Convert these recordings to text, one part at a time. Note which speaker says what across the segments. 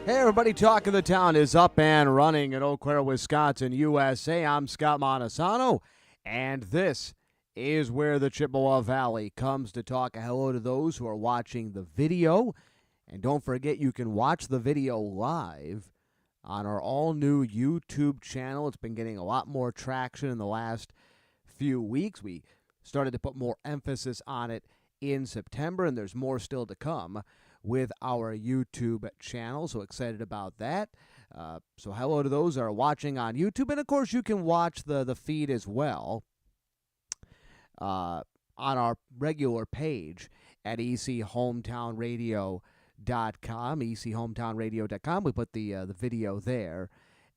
Speaker 1: Hey everybody, Talk of the Town is up and running in Eau Claire, Wisconsin, USA. I'm Scott Montesano, and this is where the Chippewa Valley comes to talk. A hello to those who are watching the video. And don't forget, you can watch the video live on our all-new YouTube channel. It's been getting a lot more traction in the last few weeks. We started to put more emphasis on it in September, and there's more still to come with our YouTube channel. So excited about that. So hello to those that are watching on YouTube. And, of course, you can watch the feed as well on our regular page at echometonradio.com, echometonradio.com. We put the video there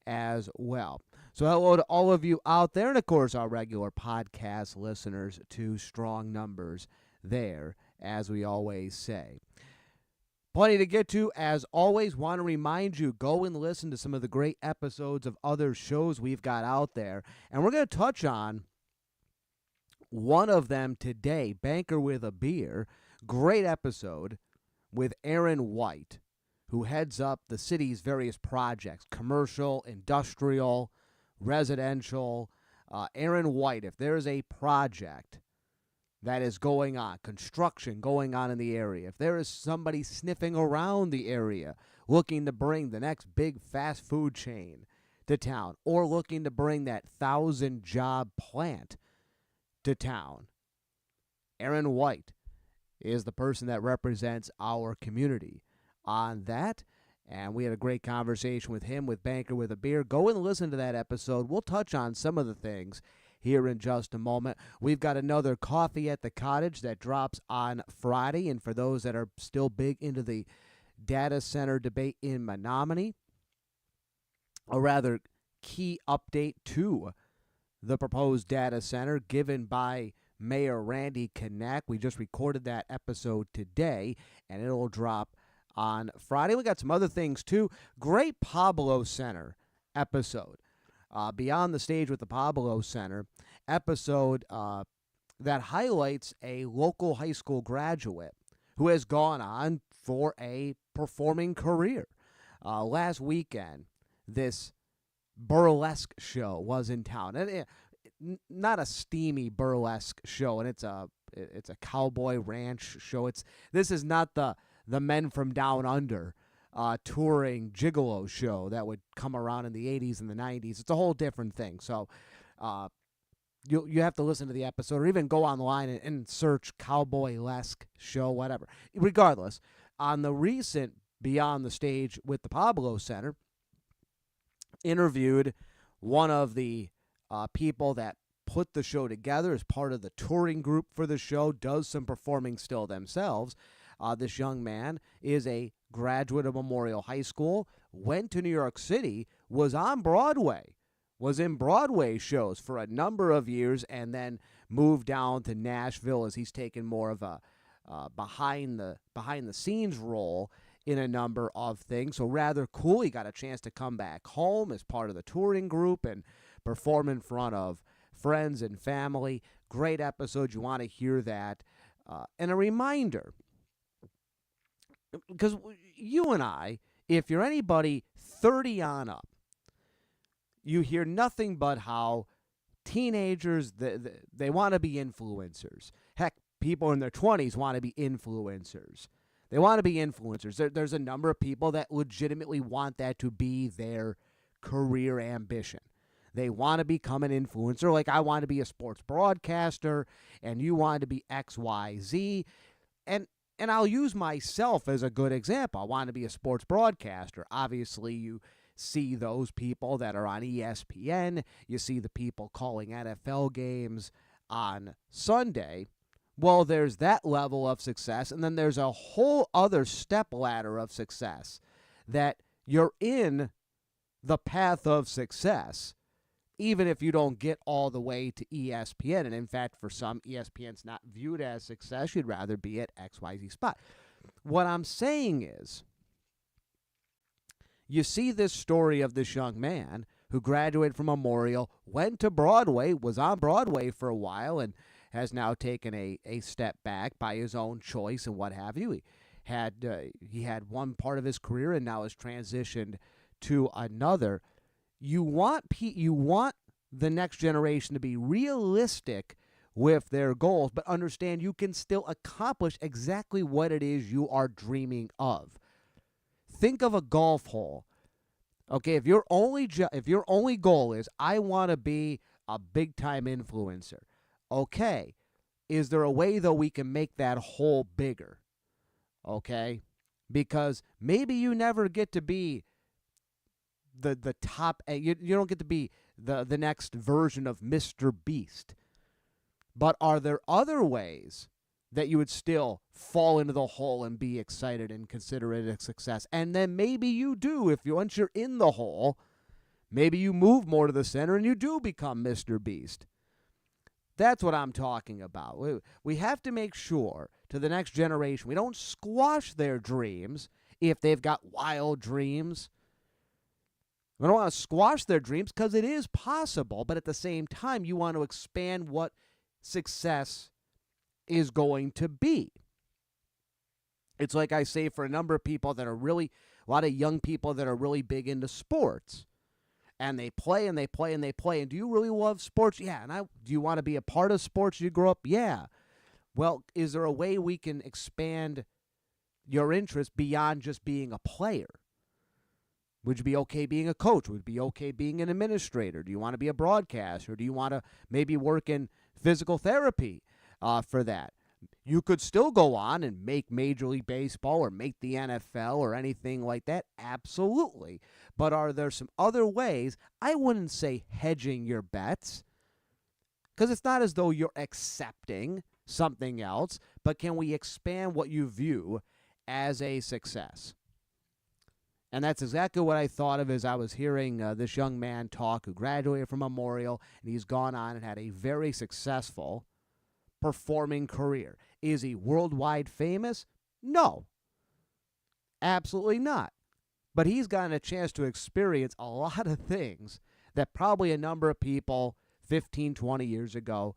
Speaker 1: as well. So hello to all of you out there, and, of course, our regular podcast listeners, to strong numbers there, as we always say. Plenty to get to. As always, want to remind you, go and listen to some of the great episodes of other shows we've got out there. And we're going to touch on one of them today, Banker with a Beer. Great episode with Aaron White, who heads up the city's various projects, commercial, industrial, residential. Aaron White, if there's a project that is going on, construction going on in the area, if there is somebody sniffing around the area looking to bring the next big fast food chain to town, or looking to bring that 1,000-job plant to town, Aaron White is the person that represents our community on that. And we had a great conversation with him with Banker with a Beer. Go and listen to that episode. We'll touch on some of the things here in just a moment. We've got another Coffee at the Cottage that drops on Friday. And for those that are still big into the data center debate in Menominee, a rather key update to the proposed data center given by Mayor Randy Knack. We just recorded that episode today, and it'll drop on Friday. We got some other things, too. Great Pablo Center episode. Beyond the Stage with the Pablo Center episode that highlights a local high school graduate who has gone on for a performing career. Last weekend, this burlesque show was in town. And not a steamy burlesque show, and it's a cowboy ranch show. This is not the Men from Down Under touring gigolo show that would come around in the 80s and the 90s. It's a whole different thing. So you have to listen to the episode, or even go online and search cowboy-esque show, whatever. Regardless, on the recent Beyond the Stage with the Pablo Center, interviewed one of the people that put the show together as part of the touring group for the show, does some performing still themselves. This young man is a graduate of Memorial High School, went to New York City, was on Broadway, was in Broadway shows for a number of years, and then moved down to Nashville as he's taken more of a behind the scenes role in a number of things. So rather cool. He got a chance to come back home as part of the touring group and perform in front of friends and family. Great episode. You want to hear that. And a reminder, because you and I, if you're anybody 30 on up, you hear nothing but how teenagers, they want to be influencers. Heck, people in their 20s want to be influencers. They want to be influencers. There's a number of people that legitimately want that to be their career ambition. They want to become an influencer. Like, I want to be a sports broadcaster, and you want to be XYZ. And I'll use myself as a good example. I want to be a sports broadcaster. Obviously, you see those people that are on ESPN. You see the people calling NFL games on Sunday. Well, there's that level of success, and then there's a whole other step ladder of success that you're in the path of success, even if you don't get all the way to ESPN. And in fact, for some, ESPN's not viewed as success. You'd rather be at XYZ spot. What I'm saying is, you see this story of this young man who graduated from Memorial, went to Broadway, was on Broadway for a while, and has now taken a step back by his own choice and what have you. He he had one part of his career and now has transitioned to another. You want the next generation to be realistic with their goals, but understand you can still accomplish exactly what it is you are dreaming of. Think of a golf hole. Okay, if your only goal is I want to be a big time influencer, okay, is there a way though we can make that hole bigger? Okay, because maybe you never get to be the top. You don't get to be the next version of Mr. Beast. But are there other ways that you would still fall into the hole and be excited and consider it a success? And then maybe you do. Once you're in the hole, maybe you move more to the center and you do become Mr. Beast. That's what I'm talking about. We have to make sure to the next generation we don't squash their dreams if they've got wild dreams. We don't want to squash their dreams because it is possible, but at the same time, you want to expand what success is going to be. It's like I say for a number of people that are a lot of young people that are really big into sports. And they play and they play and they play. And do you really love sports? Yeah. And do you want to be a part of sports as you grow up? Yeah. Well, is there a way we can expand your interest beyond just being a player? Would you be okay being a coach? Would you be okay being an administrator? Do you want to be a broadcaster? Do you want to maybe work in physical therapy for that? You could still go on and make Major League Baseball or make the NFL or anything like that. Absolutely. But are there some other ways? I wouldn't say hedging your bets, because it's not as though you're accepting something else, but can we expand what you view as a success? And that's exactly what I thought of as I was hearing this young man talk who graduated from Memorial, and he's gone on and had a very successful performing career. Is he worldwide famous? No. Absolutely not. But he's gotten a chance to experience a lot of things that probably a number of people 15, 20 years ago,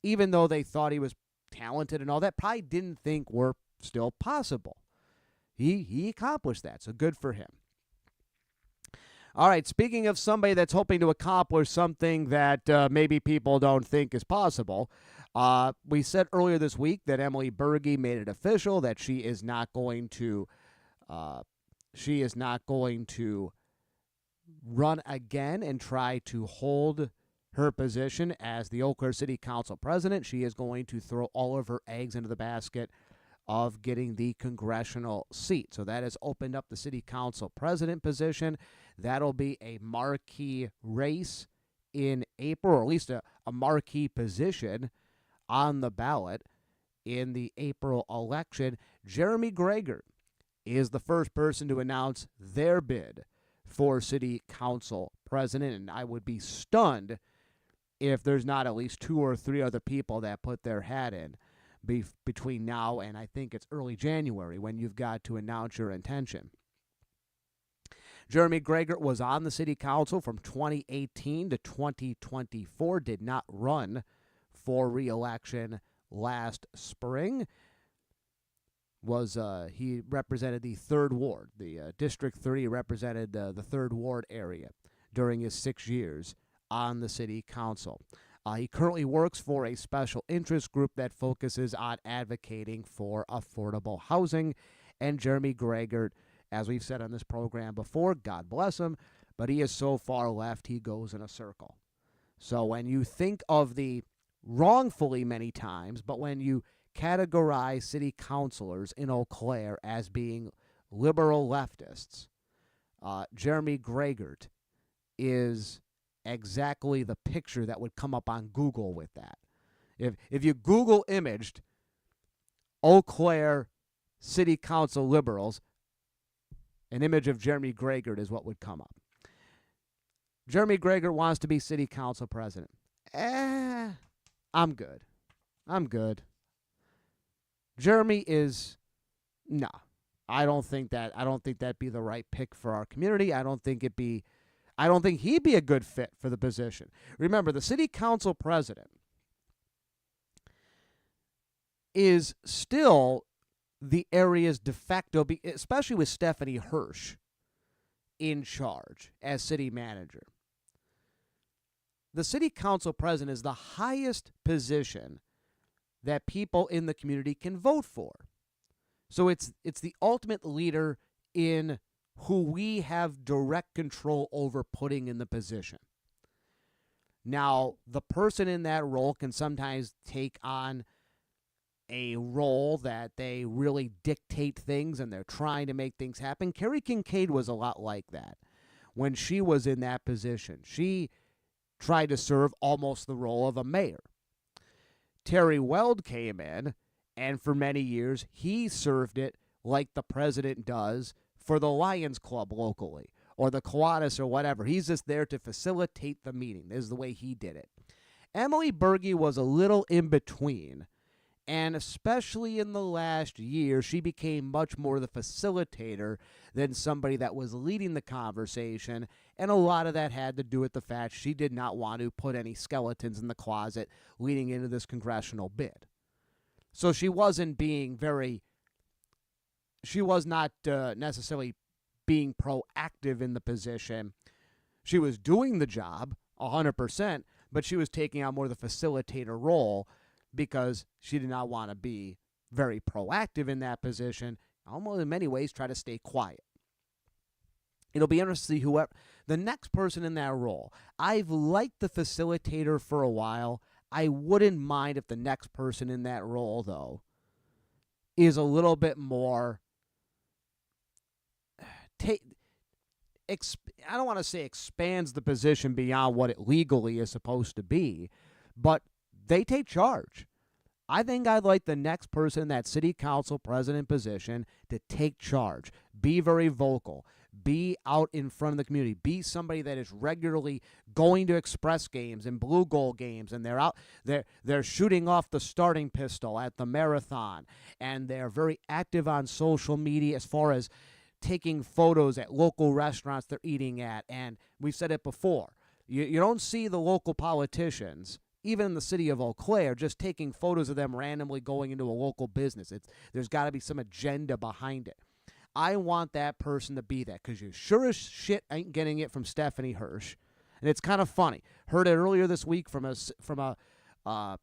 Speaker 1: even though they thought he was talented and all that, probably didn't think were still possible. He accomplished that, so good for him. All right, speaking of somebody that's hoping to accomplish something that maybe people don't think is possible, we said earlier this week that Emily Berge made it official that she is not going to run again and try to hold her position as the Eau Claire City Council president. She is going to throw all of her eggs into the basket of getting the congressional seat. So that has opened up the city council president position. That'll be a marquee race in April, or at least a marquee position on the ballot in the April election. Jeremy Greger is the first person to announce their bid for city council president, and I would be stunned if there's not at least 2 or 3 other people that put their hat in between now and I think it's early January when you've got to announce your intention. Jeremy Greger was on the city council from 2018 to 2024, did not run for re-election last spring. He represented the 3rd Ward, the District 30 represented the 3rd Ward area during his 6 years on the city council. He currently works for a special interest group that focuses on advocating for affordable housing. And Jeremy Greger, as we've said on this program before, God bless him, but he is so far left, he goes in a circle. So when you think of the wrongfully many times, but when you categorize city councilors in Eau Claire as being liberal leftists, Jeremy Greger is exactly the picture that would come up on Google with that. If you Google imaged Eau Claire City Council liberals, an image of Jeremy Greger is what would come up. Jeremy Greger wants to be city council president. I'm good. Jeremy is I don't think that'd be the right pick for our community. I don't think he'd be a good fit for the position. Remember, the city council president is still the area's de facto, especially with Stephanie Hirsch in charge as city manager. The city council president is the highest position that people in the community can vote for. So it's the ultimate leader in who we have direct control over putting in the position. Now, the person in that role can sometimes take on a role that they really dictate things and they're trying to make things happen. Carrie Kincaid was a lot like that. When she was in that position, she tried to serve almost the role of a mayor. Terry Weld came in, and for many years, he served it like the president does for the Lions Club locally, or the Kiwanis or whatever. He's just there to facilitate the meeting. This is the way he did it. Emily Berge was a little in between, and especially in the last year, she became much more the facilitator than somebody that was leading the conversation, and a lot of that had to do with the fact she did not want to put any skeletons in the closet leading into this congressional bid. So she wasn't being she was not necessarily being proactive in the position. She was doing the job 100%, but she was taking on more the facilitator role because she did not want to be very proactive in that position. Almost in many ways, try to stay quiet. It'll be interesting to see whoever the next person in that role. I've liked the facilitator for a while. I wouldn't mind if the next person in that role, though, is a little bit more I don't want to say expands the position beyond what it legally is supposed to be, but they take charge. I think I'd like the next person in that city council president position to take charge, be very vocal, be out in front of the community, be somebody that is regularly going to express games and blue goal games, and they're shooting off the starting pistol at the marathon, and they're very active on social media as far as taking photos at local restaurants they're eating at. And we've said it before, you don't see the local politicians, even in the city of Eau Claire, just taking photos of them randomly going into a local business. There's got to be some agenda behind it. I want that person to be that, because you sure as shit ain't getting it from Stephanie Hirsch. And it's kind of funny. Heard it earlier this week from an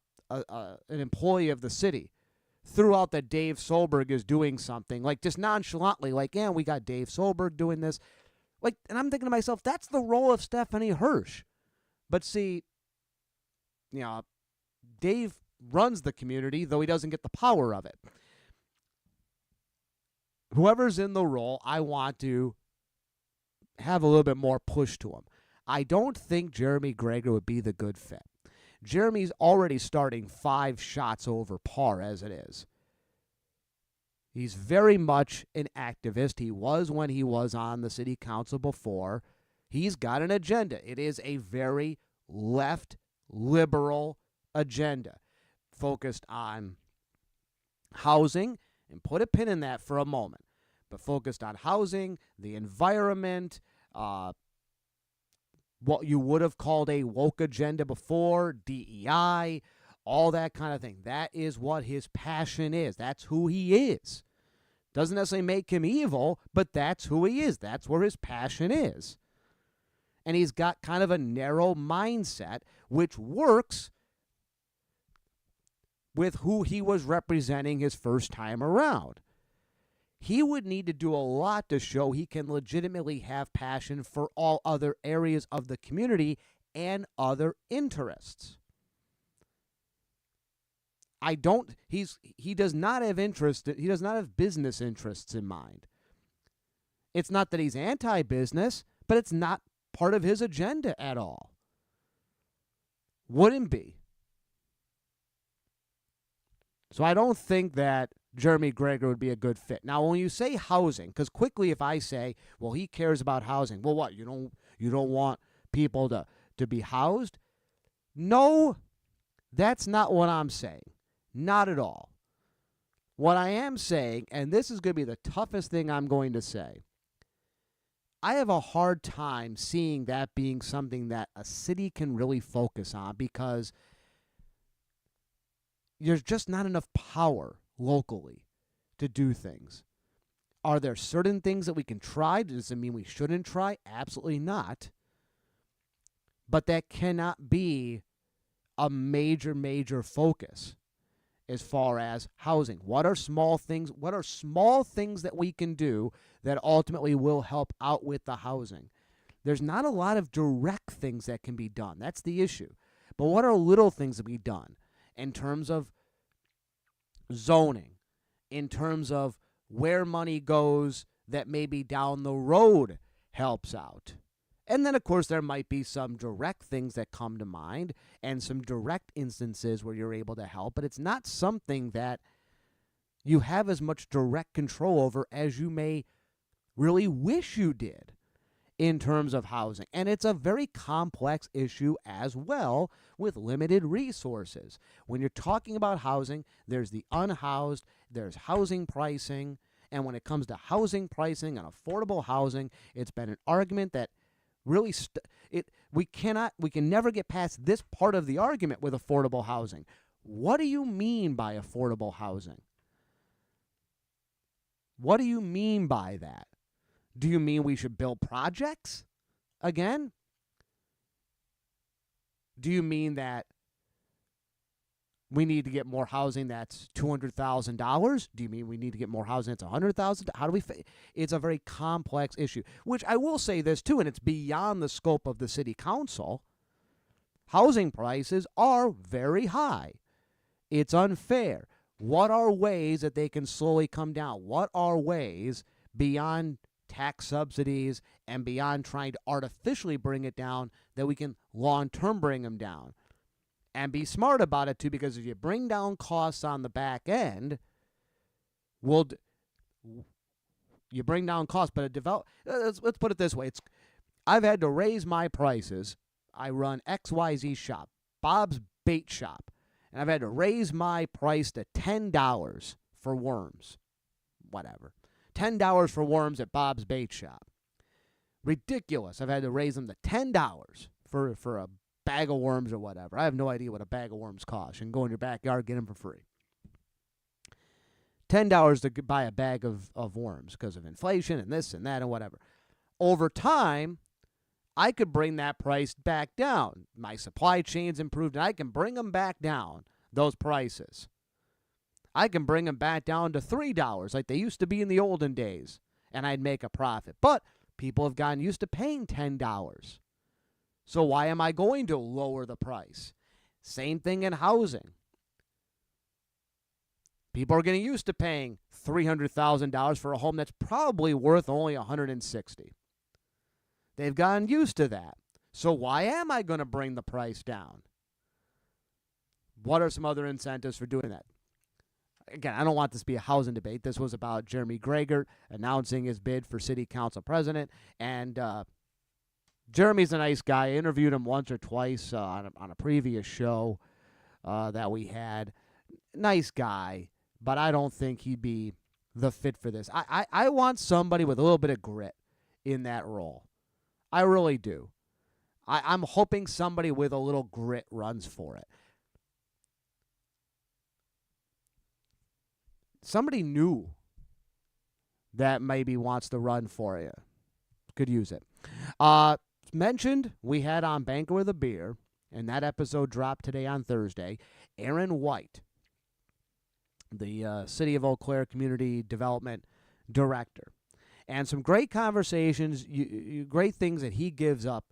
Speaker 1: employee of the city. Threw out that Dave Solberg is doing something, like just nonchalantly, like, yeah, we got Dave Solberg doing this. Like, and I'm thinking to myself, that's the role of Stephanie Hirsch. But see, Dave runs the community, though he doesn't get the power of it. Whoever's in the role, I want to have a little bit more push to him. I don't think Jeremy Greger would be the good fit. Jeremy's already starting 5 shots over par as it is. He's very much an activist. He was when he was on the city council before. He's got an agenda. It is a very left, liberal agenda focused on housing, and put a pin in that for a moment, but focused on housing, the environment, what you would have called a woke agenda before, DEI, all that kind of thing. That is what his passion is. That's who he is. Doesn't necessarily make him evil, but that's who he is. That's where his passion is. And he's got kind of a narrow mindset, which works with who he was representing his first time around. He would need to do a lot to show he can legitimately have passion for all other areas of the community and other interests. He does not have business interests in mind. It's not that he's anti-business, but it's not part of his agenda at all. Wouldn't be. So I don't think that Jeremy Greger would be a good fit. Now, when you say housing, because quickly if I say, well, he cares about housing, well, what, you don't want people to be housed? No, that's not what I'm saying. Not at all. What I am saying, and this is going to be the toughest thing I'm going to say, I have a hard time seeing that being something that a city can really focus on, because there's just not enough power locally to do things. Are there certain things that we can try? Does it mean we shouldn't try? Absolutely not. But that cannot be a major focus as far as housing. What are small things? What are small things that we can do that ultimately will help out with the housing? There's not a lot of direct things that can be done. That's the issue. But what are little things that can be done in terms of zoning, in terms of where money goes that maybe down the road helps out? And then, of course, there might be some direct things that come to mind and some direct instances where you're able to help, but it's not something that you have as much direct control over as you may really wish you did in terms of housing. And it's a very complex issue as well with limited resources. When you're talking about housing, there's the unhoused, there's housing pricing, and when it comes to housing pricing and affordable housing, it's been an argument that really, we can never get past this part of the argument with affordable housing. What do you mean by affordable housing? What do you mean by that? Do you mean we should build projects again? Do you mean that we need to get more housing that's $200,000? Do you mean we need to get more housing that's $100,000? How do we? It's a very complex issue, which I will say this too, and it's beyond the scope of the city council. Housing prices are very high. It's unfair. What are ways that they can slowly come down? What are ways beyond tax subsidies and beyond trying to artificially bring it down that we can long-term bring them down? And be smart about it, too, because if you bring down costs on the back end, you bring down costs. But let's put it this way. I've had to raise my prices. I run XYZ Shop, Bob's Bait Shop, and I've had to raise my price to $10 for worms. Whatever. $10 for worms at Bob's Bait Shop. Ridiculous. I've had to raise them to $10 for a bag of worms or whatever. I have no idea what a bag of worms costs. You can go in your backyard, get them for free. $10 to buy a bag of worms because of inflation and this and that and whatever. Over time, I could bring that price back down. My supply chain's improved, and I can bring them back down, those prices. I can bring them back down to $3 like they used to be in the olden days, and I'd make a profit. But people have gotten used to paying $10. So why am I going to lower the price? Same thing in housing. People are getting used to paying $300,000 for a home that's probably worth only $160,000. They've gotten used to that. So why am I going to bring the price down? What are some other incentives for doing that? Again, I don't want this to be a housing debate. This was about Jeremy Greigert announcing his bid for city council president, and Jeremy's a nice guy. I interviewed him once or twice on a previous show that we had. Nice guy, but I don't think he'd be the fit for this. I want somebody with a little bit of grit in that role. I really do. I'm hoping somebody with a little grit runs for it. Somebody new that maybe wants to run for you. Could use it. Mentioned we had on Banker with a Beer, and that episode dropped today on Thursday, Aaron White, the City of Eau Claire Community Development Director. And some great conversations, great things that he gives up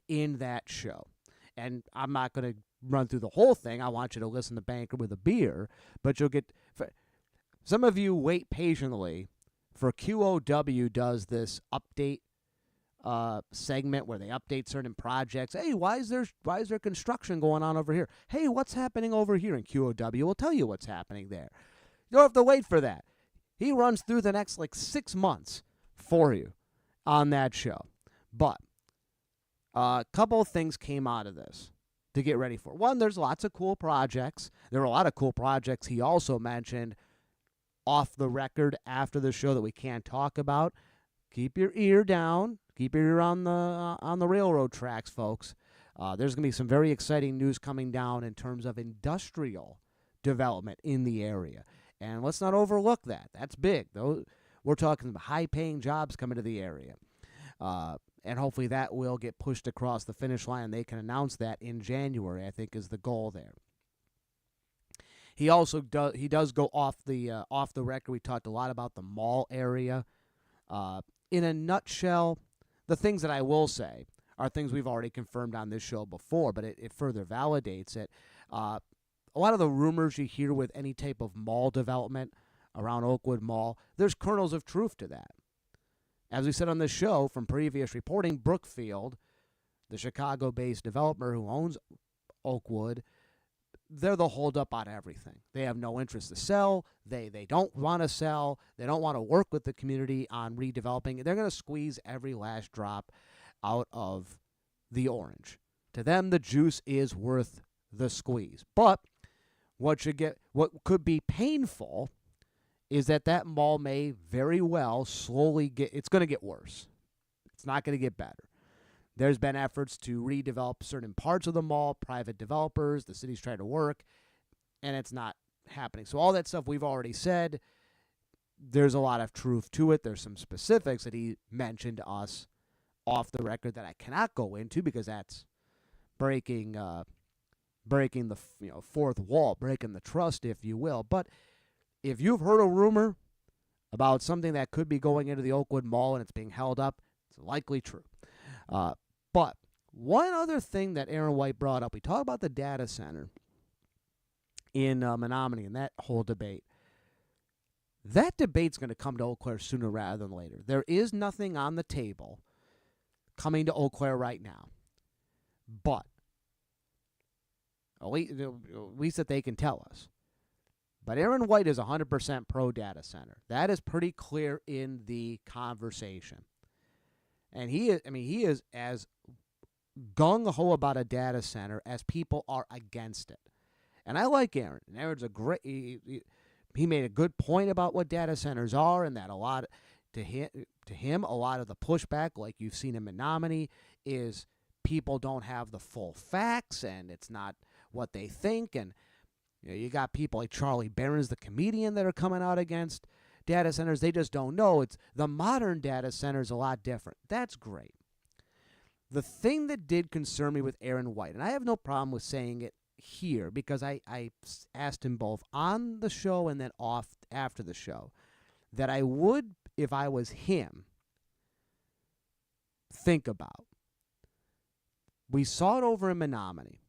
Speaker 1: in that show. And I'm not going to run through the whole thing. I want you to listen to Banker with a Beer, but you'll get... Some of you wait patiently for QOW does this update segment where they update certain projects. Hey, why is there construction going on over here? Hey, what's happening over here? And QOW will tell you what's happening there. You don't have to wait for that. He runs through the next 6 months for you on that show. But a couple of things came out of this to get ready for. One, there's lots of cool projects. There were a lot of cool projects he also mentioned off the record after the show that we can't talk about. Keep your ear down. Keep your ear on the railroad tracks, folks. There's going to be some very exciting news coming down in terms of industrial development in the area. And let's not overlook that. That's big. We're talking high-paying jobs coming to the area. And hopefully that will get pushed across the finish line. They can announce that in January, I think, is the goal there. He also does go off the record. We talked a lot about the mall area. In a nutshell, the things that I will say are things we've already confirmed on this show before, but it further validates it. A lot of the rumors you hear with any type of mall development around Oakwood Mall, there's kernels of truth to that. As we said on this show from previous reporting, Brookfield, the Chicago-based developer who owns Oakwood, they're the holdup on everything. They have no interest to sell. They don't want to sell. They don't want to work with the community on redeveloping. They're going to squeeze every last drop out of the orange. To them, the juice is worth the squeeze. But what could be painful is that mall may very well slowly it's going to get worse. It's not going to get better. There's been efforts to redevelop certain parts of the mall, private developers, the city's trying to work, and it's not happening. So all that stuff we've already said, there's a lot of truth to it. There's some specifics that he mentioned to us off the record that I cannot go into because that's breaking the fourth wall, breaking the trust, if you will. But if you've heard a rumor about something that could be going into the Oakwood Mall and it's being held up, it's likely true. But one other thing that Aaron White brought up, we talked about the data center in Menominee and that whole debate. That debate's going to come to Eau Claire sooner rather than later. There is nothing on the table coming to Eau Claire right now. But, at least that they can tell us. But Aaron White is 100% pro data center. That is pretty clear in the conversation. And he is as gung-ho about a data center as people are against it. And I like Aaron. And Aaron's he made a good point about what data centers are, and that to him, a lot of the pushback, like you've seen in Menominee, is people don't have the full facts, and it's not what they think. And you got people like Charlie Barron's, the comedian, that are coming out against data centers. They just don't know. It's the modern data center is a lot different. That's great. The thing that did concern me with Aaron White, and I have no problem with saying it here because I asked him both on the show and then off after the show, that I would, if I was him, think about. We saw it over in Menominee.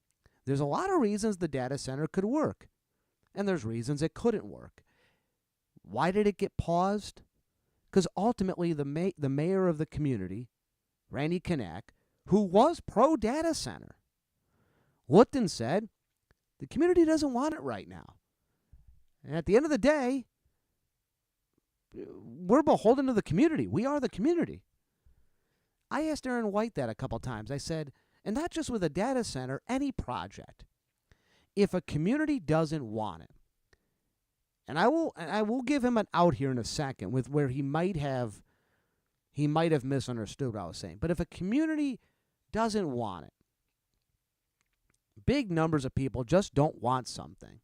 Speaker 1: There's a lot of reasons the data center could work, and there's reasons it couldn't work. Why did it get paused? Because ultimately the mayor of the community, Randy Knack, who was pro-data center, looked and said, the community doesn't want it right now. And at the end of the day, we're beholden to the community. We are the community. I asked Aaron White that a couple times. I said, and not just with a data center, any project. If a community doesn't want it, and I will give him an out here in a second with where he might have misunderstood what I was saying. But if a community doesn't want it, big numbers of people just don't want something.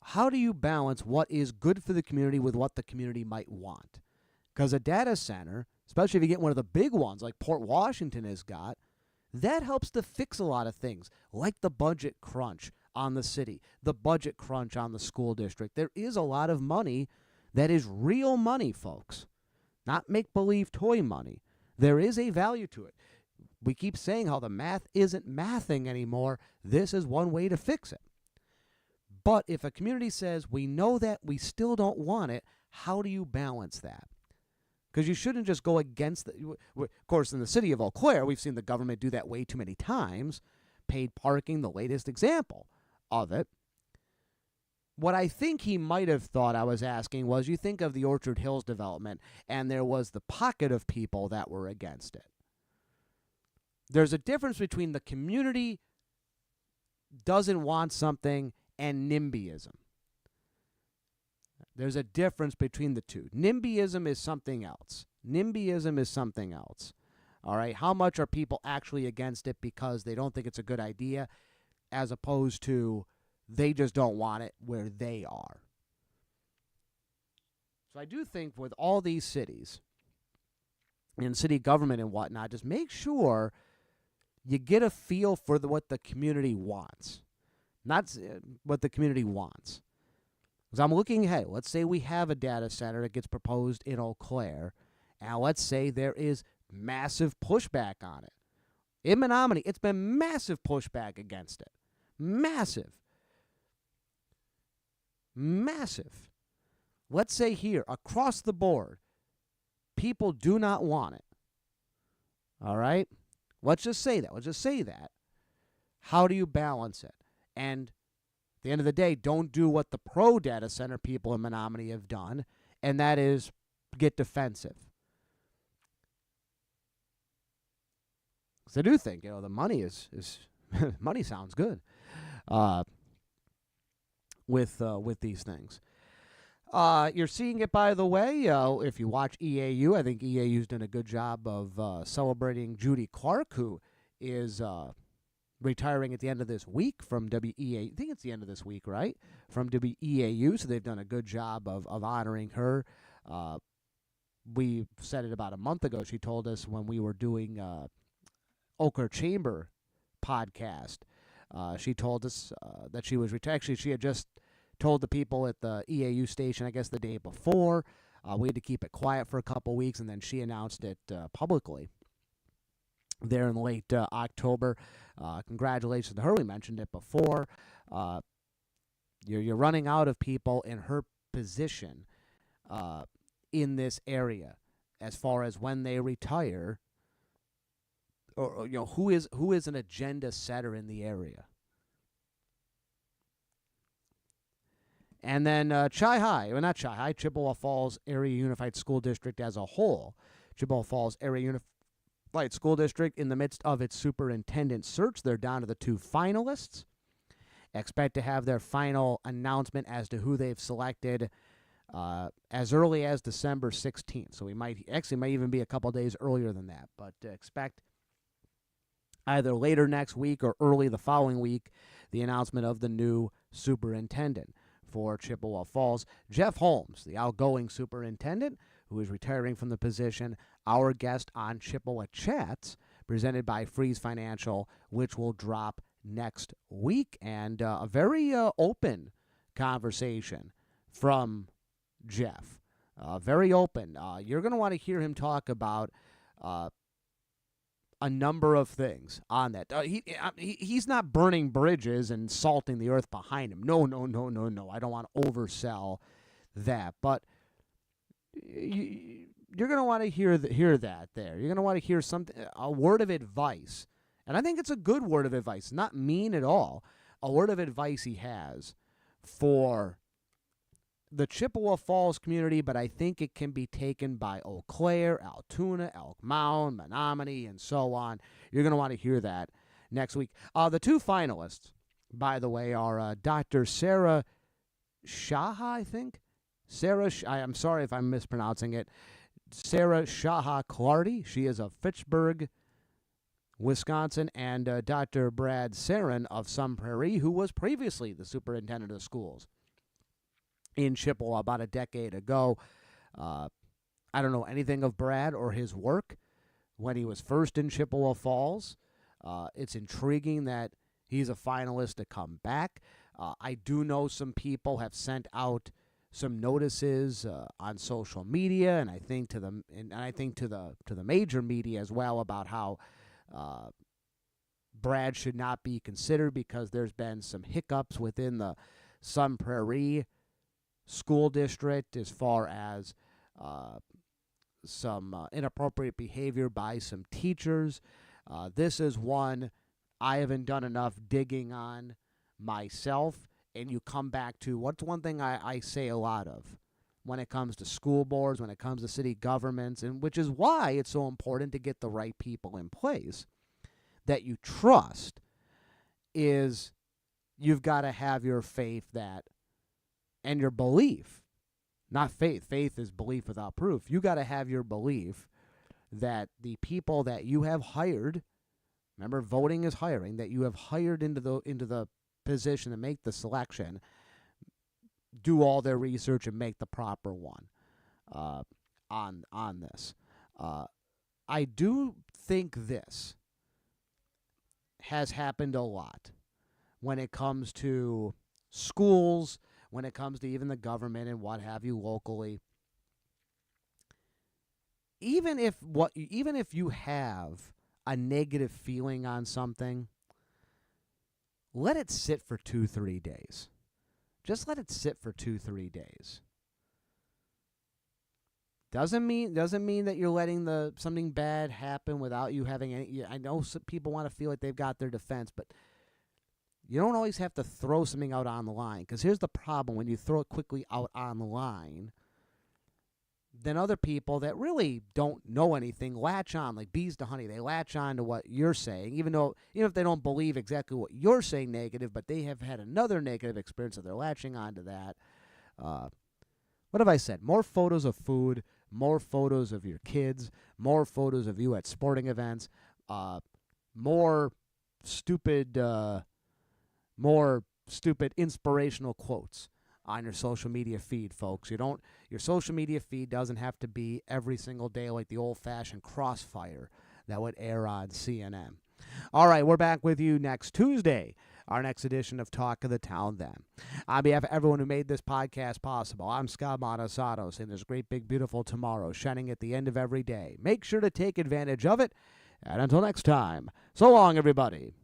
Speaker 1: How do you balance what is good for the community with what the community might want? Because a data center, especially if you get one of the big ones like Port Washington has got, that helps to fix a lot of things, like the budget crunch on the city, the budget crunch on the school district. There is a lot of money that is real money, folks, not make-believe toy money. There is a value to it. We keep saying how the math isn't mathing anymore. This is one way to fix it. But if a community says, we know that, we still don't want it, how do you balance that? Because you shouldn't just go against of course, in the city of Eau Claire, we've seen the government do that way too many times. Paid parking, the latest example of it. What I think he might have thought I was asking was, you think of the Orchard Hills development, and there was the pocket of people that were against it. There's a difference between the community doesn't want something and NIMBYism. There's a difference between the two. NIMBYism is something else. NIMBYism is something else. All right, how much are people actually against it because they don't think it's a good idea, as opposed to they just don't want it where they are? So I do think with all these cities and city government and whatnot, just make sure you get a feel for what the community wants, not what the community wants. Because I'm looking ahead. Let's say we have a data center that gets proposed in Eau Claire, and let's say there is massive pushback on it. In Menominee, it's been massive pushback against it. Massive. Massive. Let's say here, across the board, people do not want it. All right? Let's just say that. How do you balance it? And at the end of the day, don't do what the pro-data center people in Menominee have done, and that is get defensive. Because I do think, the money is money sounds good with these things. You're seeing it, by the way, if you watch EAU. I think EAU's done a good job of celebrating Judy Clark, who is retiring at the end of this week from WEAU. I think it's the end of this week, right? From WEAU, so they've done a good job of honoring her. We said it about a month ago. She told us when we were doing Ochre Chamber podcast. She told us that she was retired. Actually, she had just told the people at the EAU station, I guess the day before. We had to keep it quiet for a couple weeks, and then she announced it publicly there in late October. Congratulations to her. We mentioned it before. You're running out of people in her position in this area as far as when they retire, or who is an agenda setter in the area. And then Chippewa Falls Area Unified School District as a whole. Chippewa Falls Area Unified School District, in the midst of its superintendent search, they're down to the 2 finalists. Expect to have their final announcement as to who they've selected as early as December 16th. So we might even be a couple days earlier than that. But expect either later next week or early the following week the announcement of the new superintendent for Chippewa Falls. Jeff Holmes, the outgoing superintendent, who is retiring from the position, our guest on Chippewa Chats, presented by Freeze Financial, which will drop next week. And a very open conversation from Jeff. Very open. You're going to want to hear him talk about a number of things on that. He's not burning bridges and salting the earth behind him. No. I don't want to oversell that. But you're going to want to hear that there. You're going to want to hear a word of advice. And I think it's a good word of advice, not mean at all. A word of advice he has for the Chippewa Falls community, but I think it can be taken by Eau Claire, Altoona, Elk Mound, Menominee, and so on. You're going to want to hear that next week. The 2 finalists, by the way, are Dr. Sarah Shaha, I think. I'm sorry if I'm mispronouncing it. Sarah Shaha Clardy. She is of Fitchburg, Wisconsin, and Dr. Brad Sarin of Sun Prairie, who was previously the superintendent of schools in Chippewa about a decade ago. I don't know anything of Brad or his work when he was first in Chippewa Falls. It's intriguing that he's a finalist to come back. I do know some people have sent out some notices on social media, and I think to the major media as well, about how Brad should not be considered because there's been some hiccups within the Sun Prairie school district as far as some inappropriate behavior by some teachers. This is one I haven't done enough digging on myself. And you come back to what's one thing I say a lot of when it comes to school boards, when it comes to city governments, and which is why it's so important to get the right people in place that you trust, is you've got to have your faith that, and your belief, not faith. Faith is belief without proof. You got to have your belief that the people that you have hired, remember voting is hiring, that you have hired into the position to make the selection, do all their research and make the proper one. on this. I do think this has happened a lot when it comes to schools, when it comes to even the government and what have you locally. Even if you have a negative feeling on something, let it sit for 2-3 days. Just let it sit for 2-3 days. Doesn't mean that you're letting something bad happen without you having any. I know some people want to feel like they've got their defense, but you don't always have to throw something out on the line. Because here's the problem: when you throw it quickly out on the line, then other people that really don't know anything latch on like bees to honey. They latch on to what you're saying, even if they don't believe exactly what you're saying negative, but they have had another negative experience, so they're latching on to that. What have I said? More photos of food, more photos of your kids, more photos of you at sporting events, more stupid inspirational quotes on your social media feed, folks. Your social media feed doesn't have to be every single day like the old-fashioned crossfire that would air on CNN. All right, we're back with you next Tuesday, our next edition of Talk of the Town then. On behalf of everyone who made this podcast possible, I'm Scott Montesano saying there's a great, big, beautiful tomorrow shining at the end of every day. Make sure to take advantage of it. And until next time, so long, everybody.